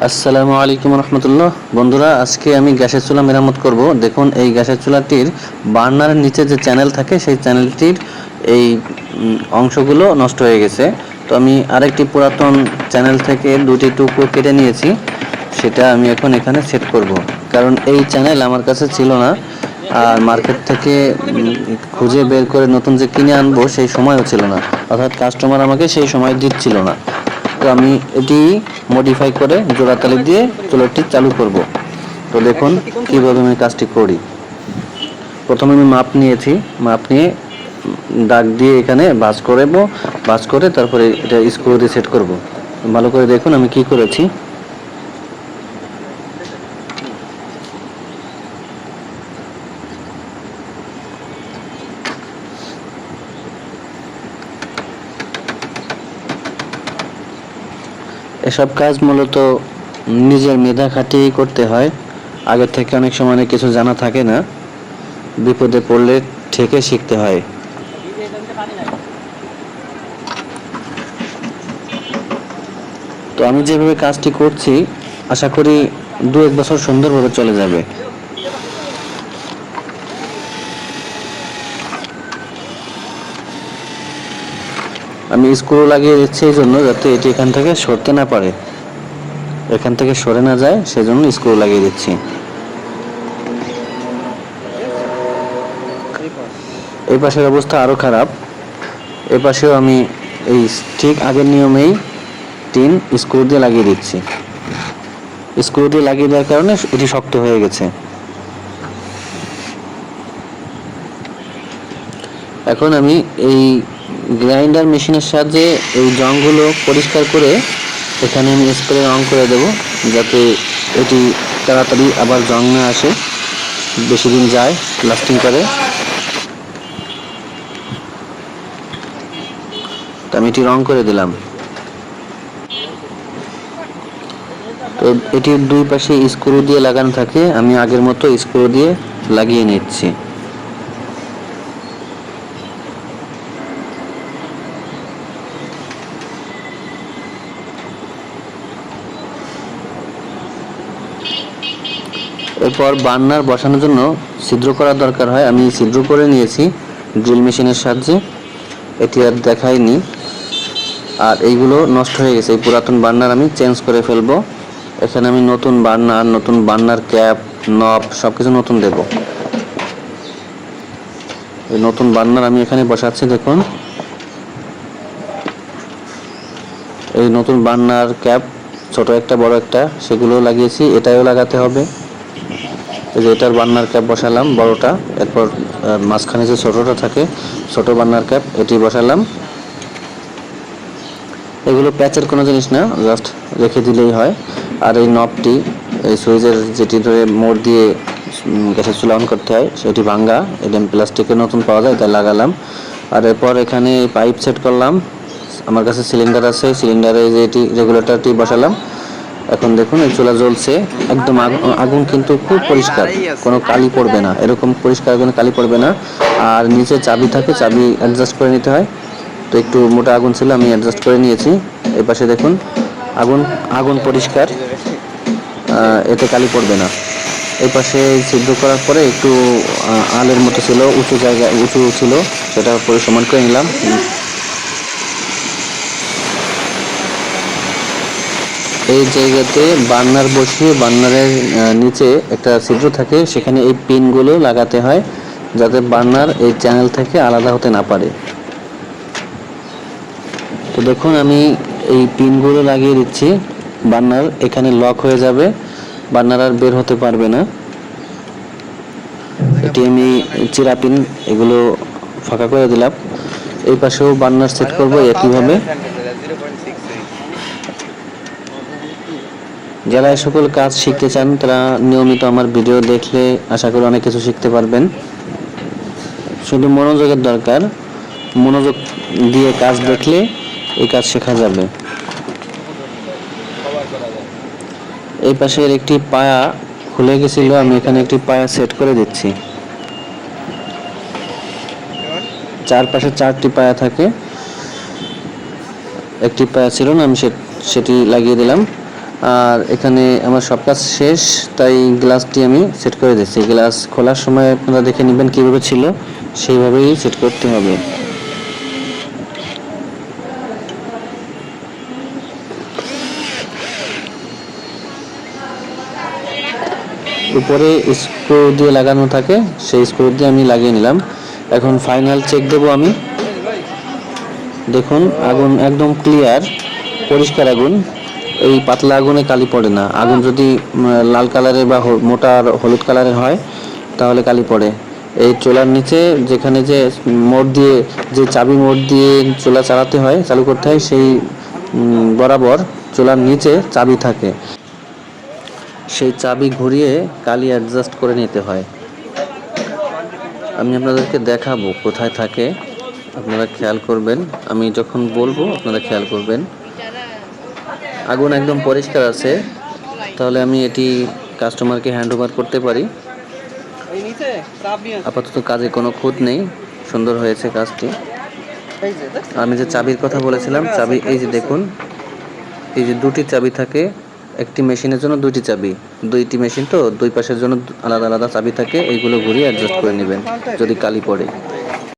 আসসালামু আলাইকুম রহমতুল্লাহ। বন্ধুরা, আজকে আমি গ্যাসের চুলা মেরামত করব। দেখুন, এই গ্যাসের চুলাটির বার্নারের নিচে যে চ্যানেল থাকে সেই চ্যানেলটির এই অংশগুলো নষ্ট হয়ে গেছে। তো আমি আরেকটি পুরাতন চ্যানেল থেকে দুটি টুকরো কেটে নিয়েছি, সেটা আমি এখন এখানে সেট করব। কারণ এই চ্যানেল আমার কাছে ছিল না, আর মার্কেট থেকে খুঁজে বের করে নতুন যে কিনে আনবো সেই সময়ও ছিল না, অর্থাৎ কাস্টমার আমাকে সেই সময় দিচ্ছিল না। তো আমি এটি মডিফাই করে জোড়াতালি দিয়ে চুলাটি চালু করব। তো দেখুন কীভাবে আমি কাজটি করি। প্রথমে আমি মাপ নিয়েছি, মাপ নিয়ে দাগ দিয়ে এখানে ভাঁজ করব, ভাঁজ করে তারপরে এটা স্ক্রু দিয়ে সেট করব। ভালো করে দেখুন আমি কি করেছি। এসব কাজ মূলত নিজের মেধা খাটিয়েই করতে হয়। আগে থেকে অনেক সময় অনেক কিছু জানা থাকে না, বিপদে পড়লে ঠেকে শিখতে হয়। তো আমি যেভাবে কাজটি করছি, আশা করি 2-1 বছর সুন্দরভাবে চলে যাবে। আমি স্ক্রু লাগিয়ে দিচ্ছি এই জন্য, যাতে এটি এখান থেকে সরতে না পারে, এখান থেকে সরে না যায়, সেজন্য স্ক্রু লাগিয়ে দিচ্ছি। এই পাশের অবস্থা আরও খারাপ। এই পাশেও আমি এই ঠিক আগের নিয়মেই টিন স্ক্রু দিয়ে লাগিয়ে দিচ্ছি। স্ক্রু দিয়ে লাগিয়ে দেওয়ার কারণে এটি শক্ত হয়ে গেছে। এখন আমি এই গ্রাইন্ডার মেশিনের সাহায্যে এই জংগুলো পরিষ্কার করে এখানে আমি স্প্রে অন করে দেব, যাতে এটি তাড়াতাড়ি আবার জং না আসে, বেশি দিন যায়, লাস্টিং করে। তো আমি এটি রং করে দিলাম। তো এটির দুই পাশে স্ক্রু দিয়ে লাগানো থাকে, আমি আগের মতো স্ক্রু দিয়ে লাগিয়ে নিচ্ছি। এরপর বার্নার বসানোর জন্য ছিদ্র করার দরকার হয়, আমি ছিদ্র করে নিয়েছি ড্রিল মেশিনের সাহায্যে। এটি আর দেখাইনি। আর এইগুলো নষ্ট হয়ে গেছে, এই পুরাতন বার্নার আমি চেঞ্জ করে ফেলবো। এখানে আমি নতুন বার্নার ক্যাপ, নব সব কিছু নতুন দেব। এই নতুন বার্নার আমি এখানে বসাচ্ছি। দেখুন, এই নতুন বার্নার ক্যাপ, ছোট একটা বড় একটা, সেগুলো লাগিয়েছি, এটাও লাগাতে হবে। এই যে এটার বার্নার ক্যাপ বসালাম বড়টা, এরপর মাঝখানে যে ছোটটা থাকে ছোট বার্নার ক্যাপ এটি বসালাম। এগুলো প্যাচের কোনো জিনিস না, জাস্ট রেখে দিলেই হয়। আর এই নবটি, এই সুইচের যেটি ধরে মোড় দিয়ে গ্যাসের চুলা অন করতে হয়, সেটি ভাঙ্গা, এটা প্লাস্টিকের নতুন পাওয়া যায়, তাই লাগালাম। আর এরপর এখানে পাইপ সেট করলাম। আমার কাছে সিলিন্ডার আছে, সিলিন্ডারে যে এটি রেগুলেটরটি বসালাম। এখন দেখুন এই চুলা জ্বলছে, একদম আগুন কিন্তু খুব পরিষ্কার, কোনো কালি পড়বে না, এরকম পরিষ্কার কোনো কালি পড়বে না। আর নিচে চাবি থাকে, চাবি অ্যাডজাস্ট করে নিতে হয়। তো একটু মোটা আগুন ছিল, আমি অ্যাডজাস্ট করে নিয়েছি। এই পাশে দেখুন আগুন আগুন পরিষ্কার, এতে কালি পড়বে না। এই পাশে সিদ্ধ করার পরে একটু আলের মতো ছিল, উঁচু ছিল, সেটা পরে সমান করে নিলাম। এই জায়গাতে বার্নার বসিয়ে বার্নারের নিচে একটা ছিদ্র থাকে, সেখানে এই পিনগুলো লাগাতে হয়, যাতে বার্নার এই চ্যানেল থেকে আলাদা হতে না পারে। তো দেখুন আমি এই পিনগুলো লাগিয়ে দিচ্ছি, বার্নার এখানে লক হয়ে যাবে, বার্নার আর বের হতে পারবে না। এটি আমি চিরা পিন এগুলো ফাঁকা করে দিলাম। এই পাশেও বার্নার সেট করব একইভাবে। যারা এই সকল কাজ শিখতে চান তারা নিয়মিত আমার ভিডিও দেখলে আশা করি অনেক কিছু শিখতে পারবেন। শুধু মনোযোগের দরকার, মনোযোগ দিয়ে কাজ দেখলে এই কাজ শেখা যাবে। এই পাশের একটি পায়া খুলে গেছিল, আমি এখানে একটি পায়া সেট করে দিচ্ছি। চারপাশে 4টি পায়া থাকে, একটি পায়া ছিল না, আমি সেটি লাগিয়ে দিলাম। আর এখানে আমার সব কাজ শেষ, তাই গ্লাসটি আমি সেট করে দিচ্ছি। গ্লাস খোলার সময় আপনারা দেখে নেবেন কীভাবে ছিল, সেইভাবেই সেট করতে হবে। উপরে স্ক্রু দিয়ে লাগানো থাকে, সেই স্ক্রু দিয়ে আমি লাগিয়ে নিলাম। এখন ফাইনাল চেক দেবো আমি। দেখুন আগুন একদম ক্লিয়ার, পরিষ্কার আগুন। এই পাতলা আগুনে কালি পড়ে না। আগুন যদি লাল কালারের বা মোটা হলুদ কালারের হয় তাহলে কালি পড়ে। এই চুলার নিচে যেখানে যে মোড় দিয়ে, যে চাবি মোড় দিয়ে চুলা চালাতে হয়, চালু করতে হয়, সেই বরাবর চুলার নিচে চাবি থাকে। সেই চাবি ঘুরিয়ে কালি অ্যাডজাস্ট করে নিতে হয়। আমি আপনাদেরকে দেখাবো কোথায় থাকে, আপনারা খেয়াল করবেন। আমি যখন বলবো আপনারা খেয়াল করবেন। আগুন একদম পরিষ্কার আছে, তাহলে আমি এটি কাস্টমারকে হ্যান্ড ওভার করতে পারি। আপাতত কাজে কোনো খুঁত নেই, সুন্দর হয়েছে কাজটি। আমি যে চাবির কথা বলেছিলাম, চাবি এই যে দেখুন, এই যে দুটি চাবি থাকে। একটি মেশিনের জন্য দুইটি চাবি, দুইটি মেশিন তো দুই পাশের জন্য আলাদা আলাদা চাবি থাকে। এইগুলো ঘুরিয়ে অ্যাডজাস্ট করে নেবেন যদি কালি পড়ে।